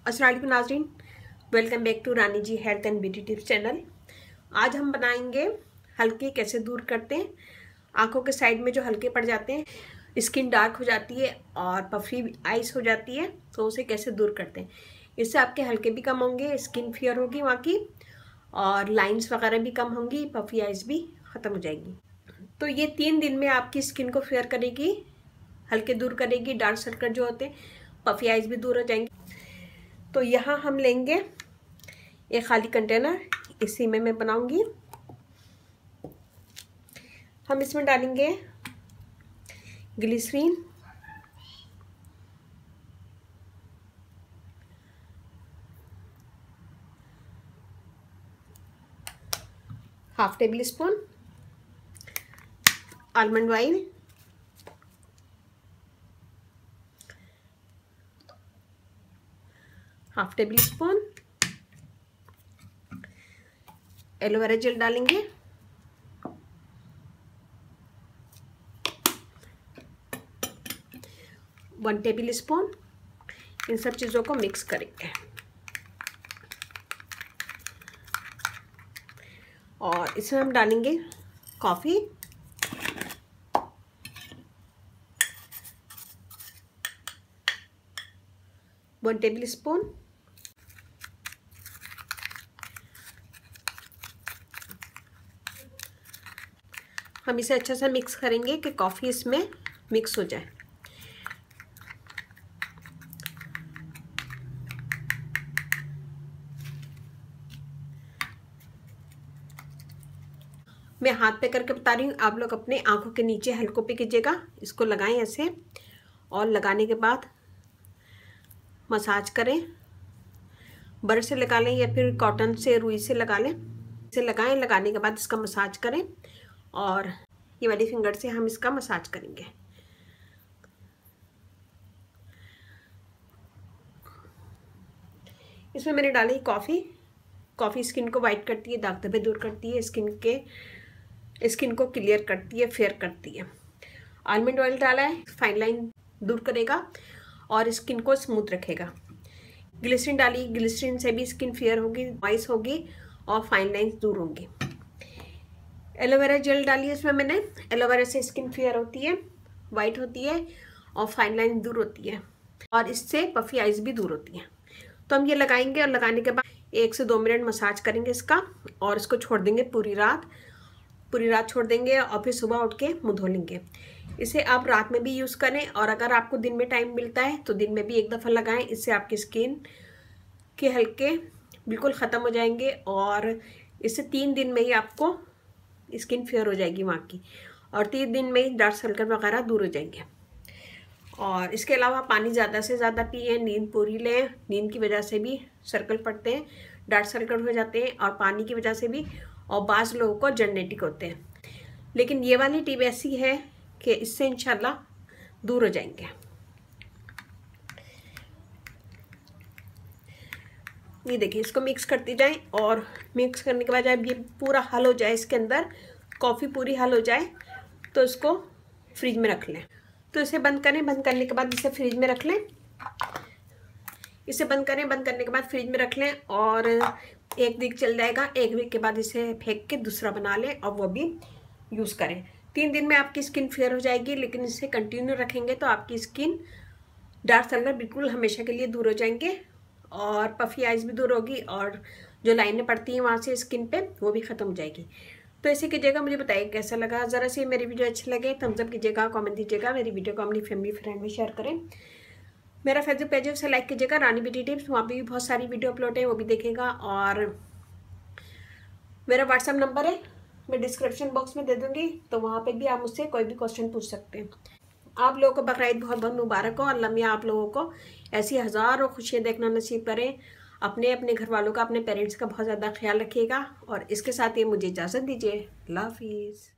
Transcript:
अस्सलाम वालेकुम नाज़रीन, welcome back to Rani ji health and beauty tips channel. आज हम बनाएंगे हल्के कैसे दूर करते हैं आंखों के साइड में जो हल्के पड़ जाते हैं, स्किन डार्क हो जाती है और पफी आइज हो जाती है, तो उसे कैसे दूर करते हैं। इससे आपके हल्के भी कम होंगे, स्किन फेयर होगी वहाँ की, और लाइंस वगैरह भी कम होंगी, पफी आइज भी ख़त्म हो जाएगी। तो ये 3 दिन में आपकी स्किन को फेयर करेगी, हल्के दूर करेगी, डार्क सर्कल जो होते हैं, पफी आइज भी दूर हो जाएंगे। तो यहाँ हम लेंगे एक खाली कंटेनर, इसी में मैं बनाऊंगी। हम इसमें डालेंगे glycerine, half tablespoon almond oil, half tablespoon aloe vera gel डालेंगे, वन टेबल स्पून। इन सब चीज़ों को मिक्स करेंगे और इसमें हम डालेंगे कॉफ़ी, वन टेबल स्पून। हम इसे अच्छा सा मिक्स करेंगे कि कॉफ़ी इसमें मिक्स हो जाए। मैं हाथ पे करके बता रही हूँ, आप लोग अपने आंखों के नीचे हल्कों पे कीजिएगा। इसको लगाएं ऐसे, और लगाने के बाद मसाज करें। ब्रश से लगा लें या फिर कॉटन से, रुई से लगा लें। इसे लगाएं, लगाने के बाद इसका मसाज करें, और ये वाली फिंगर से हम इसका मसाज करेंगे। इसमें मैंने डाली कॉफ़ी। कॉफ़ी स्किन को वाइट करती है, दाग धब्बे दूर करती है, स्किन को क्लियर करती है, फेयर करती है। आलमंड ऑयल डाला है, फाइन लाइन दूर करेगा और स्किन को स्मूथ रखेगा। ग्लिसरीन डाली, ग्लिसरीन से भी स्किन फेयर होगी, मॉइस्ट होगी और फाइन लाइंस दूर होंगी। एलोवेरा जेल डाली है इसमें मैंने। एलोवेरा से स्किन फेयर होती है, वाइट होती है और फाइन लाइन दूर होती है, और इससे पफी आइज भी दूर होती है। तो हम ये लगाएंगे और लगाने के बाद 1 से 2 मिनट मसाज करेंगे इसका, और इसको छोड़ देंगे पूरी रात छोड़ देंगे, और फिर सुबह उठ के मुँह धो लेंगे। इसे आप रात में भी यूज़ करें, और अगर आपको दिन में टाइम मिलता है तो दिन में भी एक दफ़ा लगाएं। इससे आपकी स्किन के हल्के बिल्कुल ख़त्म हो जाएंगे, और इससे 3 दिन में ही आपको स्किन फेयर हो जाएगी वहाँ की, और 3 दिन में ही डार्क सर्कल वगैरह दूर हो जाएंगे। और इसके अलावा पानी ज़्यादा से ज़्यादा पिए, नींद पूरी लें। नींद की वजह से भी सर्कल पड़ते हैं, डार्क सर्कल हो जाते हैं, और पानी की वजह से भी, और बाज़ लोगों को जेनेटिक होते हैं। लेकिन ये वाली टिप ऐसी है कि इससे इंशाल्लाह दूर हो जाएंगे। ये देखिए, इसको मिक्स करती जाएं, और मिक्स करने के बाद जब ये पूरा हल हो जाए, इसके अंदर कॉफ़ी पूरी हल हो जाए, तो इसको फ्रिज में रख लें। तो इसे बंद करें, बंद करने के बाद इसे फ्रिज में रख लें। इसे बंद करें, बंद करने के बाद फ्रिज में रख लें, और 1 वीक चल जाएगा। 1 वीक के बाद इसे फेंक के दूसरा बना लें, और वो भी यूज़ करें। 3 दिन में आपकी स्किन फेयर हो जाएगी, लेकिन इसे कंटिन्यू रखेंगे तो आपकी स्किन डार्क सर्कल बिल्कुल हमेशा के लिए दूर हो जाएंगे, और पफी आइज भी दूर होगी, और जो लाइनें पड़ती हैं वहाँ से स्किन पे, वो भी ख़त्म हो जाएगी। तो ऐसे कीजिएगा। मुझे बताइए कैसा लगा। ज़रा से मेरी वीडियो अच्छी लगे थम्स अप कीजिएगा, कमेंट दीजिएगा। मेरी वीडियो को अपनी फैमिली फ्रेंड में शेयर करें। मेरा फेसबुक पेज है, उसे लाइक कीजिएगा, रानी ब्यूटी टिप्स। वहाँ पर भी बहुत सारी वीडियो अपलोड है, वो भी देखेगा। और मेरा व्हाट्सअप नंबर है, मैं डिस्क्रिप्शन बॉक्स में दे दूँगी, तो वहाँ पर भी आप मुझसे कोई भी क्वेश्चन पूछ सकते हैं। आप लोगों को बकरीद बहुत बहुत मुबारक हो। अल्लाह मियाँ आप लोगों को ऐसी हज़ारों खुशियाँ देखना नसीब करें। अपने घर वालों का, अपने पेरेंट्स का बहुत ज़्यादा ख्याल रखिएगा। और इसके साथ ये मुझे इजाज़त दीजिए। अल्लाह हाफिज़।